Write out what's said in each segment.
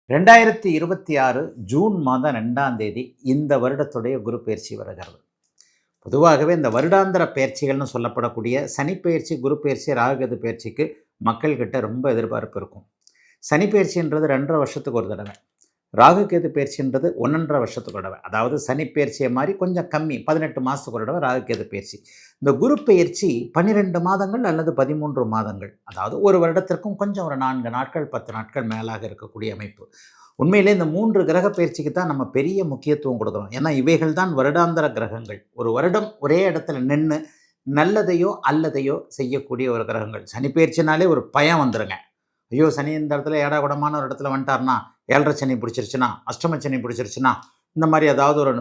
2026 June மாதம் 2ஆம் தேதி இந்த வருடத்துடைய குரு பயிற்சி வருகிறது. பொதுவாகவே இந்த வருடாந்திர பயிற்சிகள்னு சொல்லப்படக்கூடிய சனிப்பெயர்ச்சி, குரு பயிற்சி, ராகுகேது பயிற்சிக்கு மக்கள்கிட்ட ரொம்ப எதிர்பார்ப்பு இருக்கும். சனிப்பெயர்ச்சின்றது 2.5 வருஷத்துக்கு ஒரு தடவை, ராகுகேது பயிற்சின்றது 1.5 வருஷத்துக்கு ஒரு தடவை. அதாவது சனிப்பெயர்ச்சியை மாதிரி கொஞ்சம் கம்மி, 18 மாதத்துக்கு ஒரு தடவை ராகுகேது பயிற்சி. இந்த குரு பயிற்சி 12 மாதங்கள் அல்லது 13 மாதங்கள், அதாவது ஒரு வருடத்திற்கும் கொஞ்சம் ஒரு 4 நாட்கள் 10 நாட்கள் மேலாக இருக்கக்கூடிய அமைப்பு. உண்மையிலே இந்த 3 கிரக பயிற்சிக்கு தான் நம்ம பெரிய முக்கியத்துவம் கொடுக்குறோம். ஏன்னா இவைகள் தான் வருடாந்திர கிரகங்கள். ஒரு வருடம் ஒரே இடத்துல நின்று நல்லதையோ அல்லதையோ செய்யக்கூடிய ஒரு கிரகங்கள். சனி பயிற்சினாலே ஒரு பயம் வந்துடுங்க. ஐயோ, சனி இந்த இடத்துல ஏடாகுடமான ஒரு இடத்துல வந்துட்டார்னா, 7.5 சனி பிடிச்சிருச்சுன்னா, அஷ்டம சனி பிடிச்சிருச்சுன்னா, இந்த மாதிரி ஏதாவது ஒரு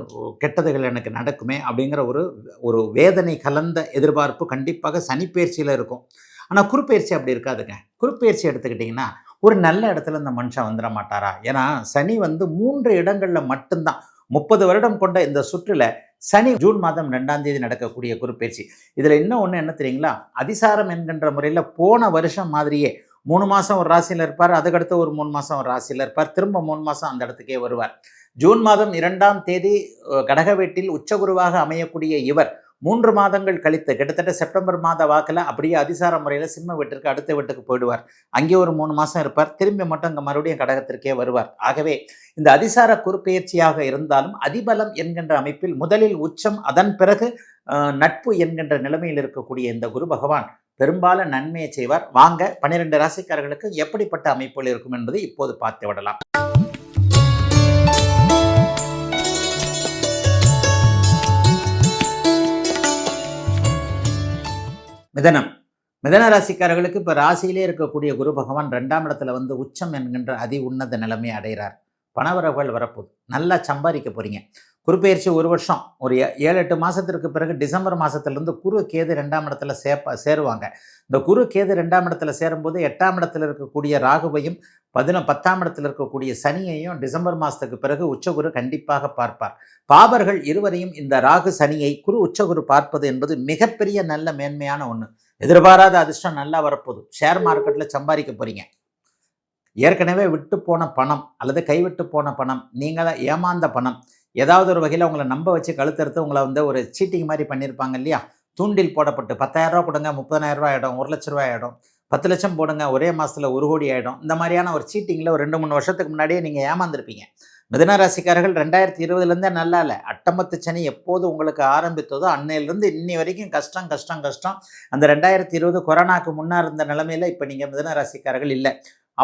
கெட்டதுகள் எனக்கு நடக்குமே அப்படிங்கிற ஒரு வேதனை கலந்த எதிர்பார்ப்பு கண்டிப்பாக சனிப்பெயர்ச்சியில் இருக்கும். ஆனால் குருப்பெயர்ச்சி அப்படி இருக்காதுங்க. குருப்பெயர்ச்சி எடுத்துக்கிட்டிங்கன்னா ஒரு நல்ல இடத்துல இந்த மனுஷன் வந்துட மாட்டாரா? ஏன்னா சனி 3 இடங்களில் மட்டும்தான் 30 வருடம் கொண்ட இந்த சுற்றில் சனி ஜூன் மாதம் 2ஆம் தேதி நடக்கக்கூடிய குருப்பெயர்ச்சி. இதில் இன்னும் ஒன்று என்ன தெரியுங்களா? அதிசாரம் என்கின்ற முறையில் போன வருஷம் மாதிரியே 3 மாதம் ஒரு ராசியில் இருப்பார், அதுக்கடுத்து ஒரு 3 மாதம் ஒரு ராசியில் இருப்பார், திரும்ப 3 மாதம் அந்த இடத்துக்கே வருவார். ஜூன் மாதம் 2ஆம் தேதி கடக வீட்டில் உச்சகுருவாக அமையக்கூடிய இவர் 3 மாதங்கள் கழித்து கிட்டத்தட்ட செப்டம்பர் மாத வாக்கில் அப்படியே அதிசார முறையில் சிம்ம வீட்டிற்கு அடுத்த வீட்டுக்கு போயிடுவார். அங்கே ஒரு 3 மாதம் இருப்பார், திரும்பி மட்டும் இங்கே மறுபடியும் கடகத்திற்கே வருவார். ஆகவே இந்த அதிசார குருப்பெயர்ச்சியாக இருந்தாலும் அதிபலம் என்கின்ற அமைப்பில் முதலில் உச்சம், அதன் பிறகு நட்பு என்கின்ற நிலைமையில் இருக்கக்கூடிய இந்த குரு பகவான் பெரும்பாலும் நன்மையை செய்வார். வாங்க 12 ராசிக்காரர்களுக்கு எப்படிப்பட்ட அமைப்புகள் இருக்கும் என்பதை இப்போது பார்த்து விடலாம். மிதன ராசிக்காரர்களுக்கு இப்போ ராசியிலே இருக்கக்கூடிய குரு பகவான் 2ஆம் இடத்துல உச்சம் என்கின்ற அதி உன்னத நிலைமை அடைகிறார். பணவரவுகள் வரப்போகுது, நல்லா சம்பாதிக்க போகிறீங்க. குருப்பெயர்ச்சி ஒரு வருஷம், ஒரு 7-8 மாதத்திற்கு பிறகு டிசம்பர் மாதத்துலேருந்து குரு கேது 2ஆம் இடத்துல சேருவாங்க. இந்த குரு கேது 2ஆம் இடத்துல சேரும்போது 8ஆம் இடத்துல இருக்கக்கூடிய ராகுவையும் 10ஆம் இடத்துல இருக்கக்கூடிய சனியையும் டிசம்பர் மாதத்துக்கு பிறகு உச்சகுரு கண்டிப்பாக பார்ப்பார். பாபர்கள் இருவரையும் இந்த ராகு சனியை குரு உச்சகுரு பார்ப்பது என்பது மிகப்பெரிய நல்ல மேன்மையான ஒன்று. எதிர்பாராத அதிர்ஷ்டம் நல்லா வரப்போகுது. ஷேர் மார்க்கெட்டில் சம்பாதிக்க போகிறீங்க. ஏற்கனவே விட்டு போன பணம் அல்லது கைவிட்டு போன பணம், நீங்கள ஏமாந்த பணம், ஏதாவது ஒரு வகையில் உங்களை நம்ப வச்சு கழுத்தறுத்து உங்களை ஒரு சீட்டிங் மாதிரி பண்ணியிருப்பாங்க இல்லையா? தூண்டில் போடப்பட்டு 10,000 ரூபா கொடுங்க 30,000 ஆகிடும், 1 லட்ச ரூபா ஆகிடும், 10 லட்சம் போடுங்க ஒரே மாதத்தில் 1 கோடி ஆகிடும். இந்த மாதிரியான ஒரு சீட்டிங்கில் ஒரு 2-3 வருஷத்துக்கு முன்னாடியே நீங்கள் ஏமாந்துருப்பீங்க. மிதுன ராசிக்காரர்கள் 2020 நல்லா இல்லை. அட்டமத்து சனி எப்போது உங்களுக்கு ஆரம்பித்ததோ அன்னையிலிருந்து இன்னி வரைக்கும் கஷ்டம் கஷ்டம் கஷ்டம். அந்த 2020 கொரோனாக்கு முன்னாடி இருந்த நிலைமையில் இப்போ நீங்கள் மிதுன ராசிக்காரர்கள் இல்லை.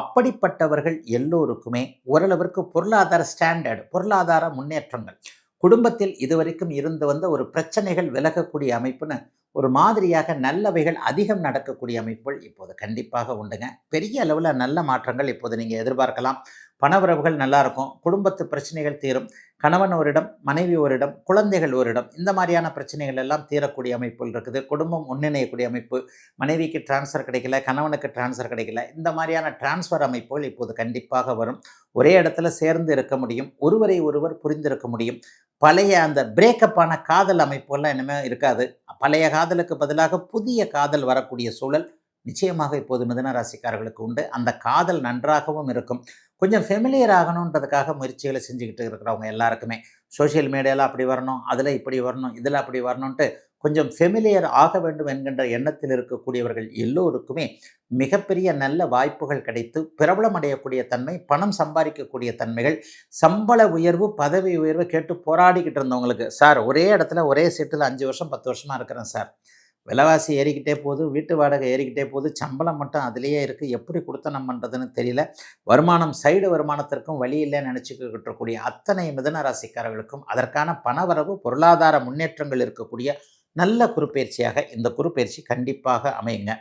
அப்படிப்பட்டவர்கள் எல்லோருக்குமே ஓரளவிற்கு பொருளாதார ஸ்டாண்டர்டு, பொருளாதார முன்னேற்றங்கள், குடும்பத்தில் இதுவரைக்கும் இருந்து வந்த ஒரு பிரச்சனைகள் விலகக்கூடிய அமைப்புன்னு ஒரு மாதிரியாக நல்லவைகள் அதிகம் நடக்கக்கூடிய அமைப்புகள் இப்போது கண்டிப்பாக உண்டுங்க. பெரிய அளவில் நல்ல மாற்றங்கள் இப்போது நீங்கள் எதிர்பார்க்கலாம். பணவரவுகள் நல்லாயிருக்கும், குடும்பத்து பிரச்சனைகள் தீரும், கணவன் ஓரிடம், மனைவி ஓரிடம், குழந்தைகள் ஓரிடம், இந்த மாதிரியான பிரச்சனைகள் எல்லாம் தீரக்கூடிய அமைப்புகள் இருக்குது. குடும்பம் ஒன்றிணையக்கூடிய அமைப்பு, மனைவிக்கு டிரான்ஸ்ஃபர் கிடைக்கல, கணவனுக்கு டிரான்ஸ்ஃபர் கிடைக்கல, இந்த மாதிரியான டிரான்ஸ்ஃபர் அமைப்புகள் இப்போது கண்டிப்பாக வரும். ஒரே இடத்துல சேர்ந்து இருக்க முடியும், ஒருவரை ஒருவர் புரிந்திருக்க முடியும். பழைய அந்த பிரேக்கப்பான காதல் அமைப்புகள்லாம் இனிமேல் இருக்காது. பழைய காதலுக்கு பதிலாக புதிய காதல் வரக்கூடிய சூழல் நிச்சயமாக இப்போது மிதுன ராசிக்காரர்களுக்கு உண்டு. அந்த காதல் நன்றாகவும் இருக்கும். கொஞ்சம் ஃபெமிலியர் ஆகணுன்றதுக்காக முயற்சிகளை செஞ்சுக்கிட்டு இருக்கிறவங்க எல்லாருக்குமே சோஷியல் மீடியாவில் அப்படி வரணும், அதில் இப்படி வரணும், இதில் அப்படி வரணுன்ட்டு கொஞ்சம் ஃபெமிலியர் ஆக வேண்டும் என்கின்ற எண்ணத்தில் இருக்கக்கூடியவர்கள் எல்லோருக்குமே மிகப்பெரிய நல்ல வாய்ப்புகள் கிடைத்து பிரபலம் அடையக்கூடிய தன்மை, பணம் சம்பாதிக்கக்கூடிய தன்மைகள், சம்பள உயர்வு, பதவி உயர்வு கேட்டு போராடிக்கிட்டு இருந்தவங்களுக்கு, சார் ஒரே இடத்துல ஒரே சீட்டில் 5 வருஷம் 10 வருஷமாக இருக்கிறேன் சார், விலைவாசி ஏறிக்கிட்டே போகுது, வீட்டு வாடகை ஏறிக்கிட்டே போகுது, சம்பளம் மட்டும் அதுலேயே இருக்குது, எப்படி கொடுத்தனம் பண்ணுறதுன்னு தெரியல, வருமானம் சைடு வருமானத்திற்கும் வழி இல்லைன்னு நினச்சிக்கிட்டு இருக்கக்கூடிய அத்தனை மிதுன ராசிக்காரர்களுக்கும் அதற்கான பணவரவு, பொருளாதார முன்னேற்றங்கள் இருக்கக்கூடிய நல்ல குருப்பெயர்ச்சியாக இந்த குருப்பெயர்ச்சி கண்டிப்பாக அமையுங்க.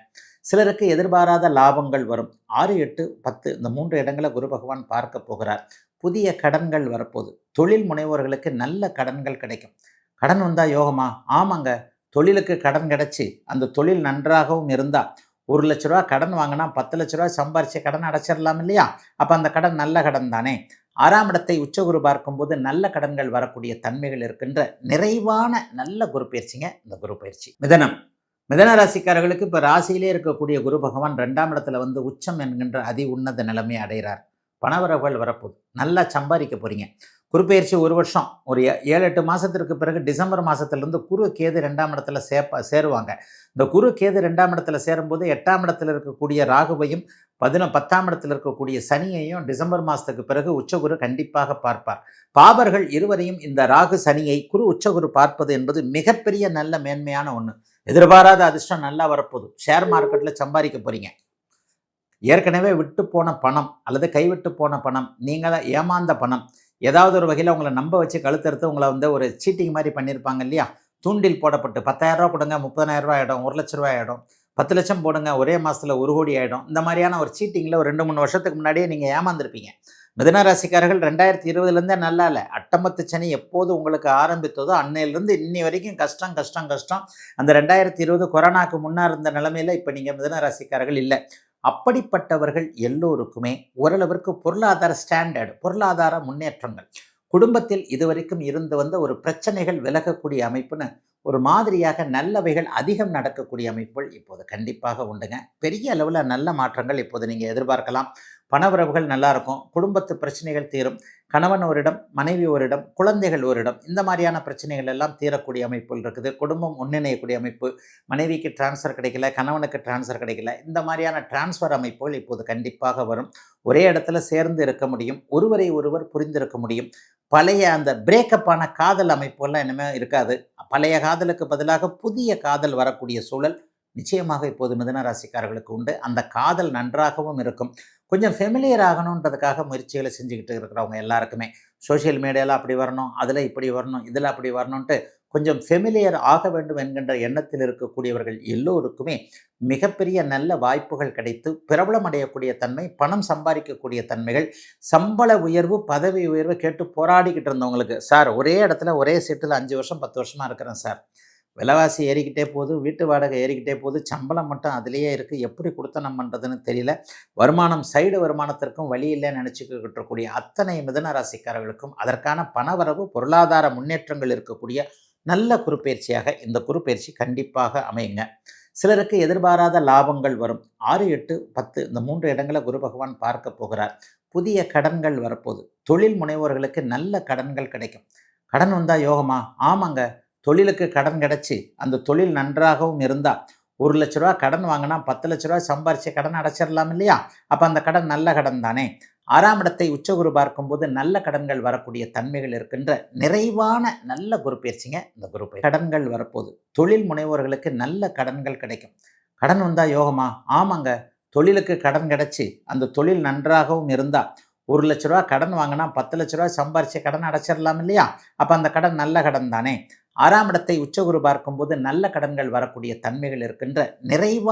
சிலருக்கு எதிர்பாராத லாபங்கள் வரும். 6, 8, 10 இந்த 3 இடங்களை குரு பகவான் பார்க்க போகிறார். புதிய கடன்கள் வரப்போகுது. தொழில் முனைவோர்களுக்கு நல்ல கடன்கள் கிடைக்கும். கடன் வந்தால் யோகமா? ஆமாங்க. தொழிலுக்கு கடன் கிடச்சி அந்த தொழில் நன்றாகவும் இருந்தால் 1 லட்ச ரூபா கடன் வாங்கினா 10 லட்ச ரூபா சம்பாரித்து கடன் அடைச்சிடலாம் இல்லையா? அப்போ அந்த கடன் நல்ல கடன் தானே. 6ஆம் இடத்தை உச்சகுரு பார்க்கும்போது நல்ல கடன்கள் வரக்கூடிய தன்மைகள் இருக்கின்ற நிறைவான நல்ல குரு பயிற்சிங்க இந்த குரு பயிற்சி. மிதன ராசிக்காரர்களுக்கு இப்போ ராசியிலே இருக்கக்கூடிய குரு பகவான் 2ஆம் இடத்துல உச்சம் என்கின்ற அதி உன்னத நிலைமை அடைகிறார். பணவரவுகள் வரப்போகுது, நல்லா சம்பாதிக்க போகிறீங்க. குருப்பெயர்ச்சி ஒரு வருஷம், ஒரு 7-8 மாதத்திற்கு பிறகு டிசம்பர் மாதத்துலேருந்து குரு கேது 2ஆம் இடத்துல சேருவாங்க. இந்த குரு கேது 2ஆம் இடத்துல சேரும்போது 8ஆம் இடத்துல இருக்கக்கூடிய ராகுவையும் 10ஆம் இடத்துல இருக்கக்கூடிய சனியையும் டிசம்பர் மாதத்துக்கு பிறகு உச்சகுரு கண்டிப்பாக பார்ப்பார். பாபர்கள் இருவரையும் இந்த ராகு சனியை குரு உச்சகுரு பார்ப்பது என்பது மிகப்பெரிய நல்ல மேன்மையான ஒன்று. எதிர்பாராத அதிர்ஷ்டம் நல்லா வரப்போகுது. ஷேர் மார்க்கெட்டில் சம்பாதிக்க போகிறீங்க. ஏற்கனவே விட்டு போன பணம் அல்லது கைவிட்டு போன பணம், நீங்கள ஏமாந்த பணம், ஏதாவது ஒரு வகையில் உங்களை நம்ப வச்சு கழுத்தறுத்து உங்களை ஒரு சீட்டிங் மாதிரி பண்ணியிருப்பாங்க இல்லையா? தூண்டில் போடப்பட்டு 10,000 ரூபா கொடுங்க 30,000 ஆகிடும், 1 லட்ச ரூபாய் ஆகிடும், 10 லட்சம் போடுங்க ஒரே மாதத்தில் 1 கோடி ஆகிடும். இந்த மாதிரியான ஒரு சீட்டிங்கில் ஒரு 2-3 வருஷத்துக்கு முன்னாடியே நீங்கள் ஏமாந்துருப்பீங்க. மிதுன ராசிக்காரர்கள் 2020லேருந்தே நல்லா இல்லை. அட்டமத்து சனி எப்போது உங்களுக்கு ஆரம்பித்ததோ அன்னையிலிருந்து இன்னி வரைக்கும் கஷ்டம் கஷ்டம் கஷ்டம். அந்த 2020 கொரோனாக்கு முன்னாடி இருந்த நிலைமையில் இப்போ நீங்கள் மிதுன ராசிக்காரர்கள் இல்லை. அப்படிப்பட்டவர்கள் எல்லோருக்குமே ஓரளவிற்கு பொருளாதார ஸ்டாண்டர்டு, பொருளாதார முன்னேற்றங்கள், குடும்பத்தில் இதுவரைக்கும் இருந்து வந்த ஒரு பிரச்சனைகள் விலகக்கூடிய அமைப்புன்னு ஒரு மாதிரியாக நல்லவைகள் அதிகம் நடக்கக்கூடிய அமைப்புகள் இப்போது கண்டிப்பாக உண்டுங்க. பெரிய அளவில் நல்ல மாற்றங்கள் இப்போது நீங்கள் எதிர்பார்க்கலாம். பணவரவுகள் நல்லாயிருக்கும். குடும்பத்து பிரச்சனைகள் தீரும். கணவன் ஓரிடம், மனைவி ஓரிடம், குழந்தைகள் ஓரிடம், இந்த மாதிரியான பிரச்சனைகள் எல்லாம் தீரக்கூடிய அமைப்புகள் இருக்குது. குடும்பம் ஒன்றிணையக்கூடிய அமைப்பு, மனைவிக்கு டிரான்ஸ்ஃபர் கிடைக்கல, கணவனுக்கு டிரான்ஸ்ஃபர் கிடைக்கல, இந்த மாதிரியான டிரான்ஸ்ஃபர் அமைப்புகள் இப்போது கண்டிப்பாக வரும். ஒரே இடத்துல சேர்ந்து இருக்க முடியும், ஒருவரை ஒருவர் புரிந்திருக்க முடியும். பழைய அந்த பிரேக்கப்பான காதல் அமைப்புகள்லாம் இனிமேல் இருக்காது. பழைய காதலுக்கு பதிலாக புதிய காதல் வரக்கூடிய சூழல் நிச்சயமாக இப்போது மிதுன ராசிக்காரர்களுக்கு உண்டு. அந்த காதல் நன்றாகவும் இருக்கும். கொஞ்சம் ஃபெமிலியர் ஆகணுன்றதுக்காக முயற்சிகளை செஞ்சுக்கிட்டு இருக்கிறவங்க எல்லாருக்குமே சோஷியல் மீடியாவில் அப்படி வரணும், அதில் இப்படி வரணும், இதில் அப்படி வரணுன்ட்டு கொஞ்சம் ஃபெமிலியர் ஆக வேண்டும் என்கின்ற எண்ணத்தில் இருக்கக்கூடியவர்கள் எல்லோருக்குமே மிகப்பெரிய நல்ல வாய்ப்புகள் கிடைத்து பிரபலம் அடையக்கூடிய தன்மை, பணம் சம்பாதிக்கக்கூடிய தன்மைகள், சம்பள உயர்வு, பதவி உயர்வு கேட்டு போராடிக்கிட்டு இருந்தவங்களுக்கு, சார் ஒரே இடத்துல ஒரே சீட்டில் 5 வருஷம் 10 வருஷமாக இருக்கிறேன் சார், விலைவாசி ஏறிக்கிட்டே போகுது, வீட்டு வாடகை ஏறிக்கிட்டே போகுது, சம்பளம் மட்டும் அதுலேயே இருக்குது, எப்படி கொடுத்தனம் பண்ணுறதுன்னு தெரியல, வருமானம் சைடு வருமானத்திற்கும் வழி இல்லைன்னு நினச்சிக்கிட்டு இருக்கக்கூடிய அத்தனை மிதுன ராசிக்காரர்களுக்கும் அதற்கான பணவரவு, பொருளாதார முன்னேற்றங்கள் இருக்கக்கூடிய நல்ல குருப்பெயர்ச்சியாக இந்த குருப்பெயர்ச்சி கண்டிப்பாக அமையுங்க. சிலருக்கு எதிர்பாராத லாபங்கள் வரும். 6, 8, 10 இந்த 3 இடங்களை குரு பகவான் பார்க்க போகிறார். புதிய கடன்கள் வரப்போகுது. தொழில் முனைவோர்களுக்கு நல்ல கடன்கள் கிடைக்கும். கடன் வந்தால் யோகமா? ஆமாங்க. தொழிலுக்கு கடன் கிடச்சி அந்த தொழில் நன்றாகவும் இருந்தால் 1 லட்ச ரூபா கடன் வாங்கினா 10 லட்ச ரூபா சம்பாரித்து கடன் அடைச்சிடலாம் இல்லையா? அப்போ அந்த கடன் நல்ல கடன் தானே. 6ஆம் இடத்தை உச்சகுரு பார்க்கும்போது நல்ல கடன்கள் வரக்கூடிய தன்மைகள் இருக்கின்ற நிறைவான நல்ல குரு பயிற்சிங்க இந்த குரு பயிற்சி. கடன்கள் வரப்போகுது. தொழில் முனைவோர்களுக்கு நல்ல கடன்கள் கிடைக்கும். கடன் வந்தால் யோகமா? ஆமாங்க. தொழிலுக்கு கடன் கிடச்சி அந்த தொழில் நன்றாகவும் இருந்தால் 1 லட்ச ரூபா கடன் வாங்கினா 10 லட்ச ரூபா சம்பாரித்து கடன் அடைச்சிடலாம் இல்லையா? அப்போ அந்த கடன் நல்ல கடன் தானே. 6ஆம் இடத்தை உச்சகுரு பார்க்கும்போது நல்ல கடன்கள் வரக்கூடிய தன்மைகள் இருக்கின்ற நிறைவான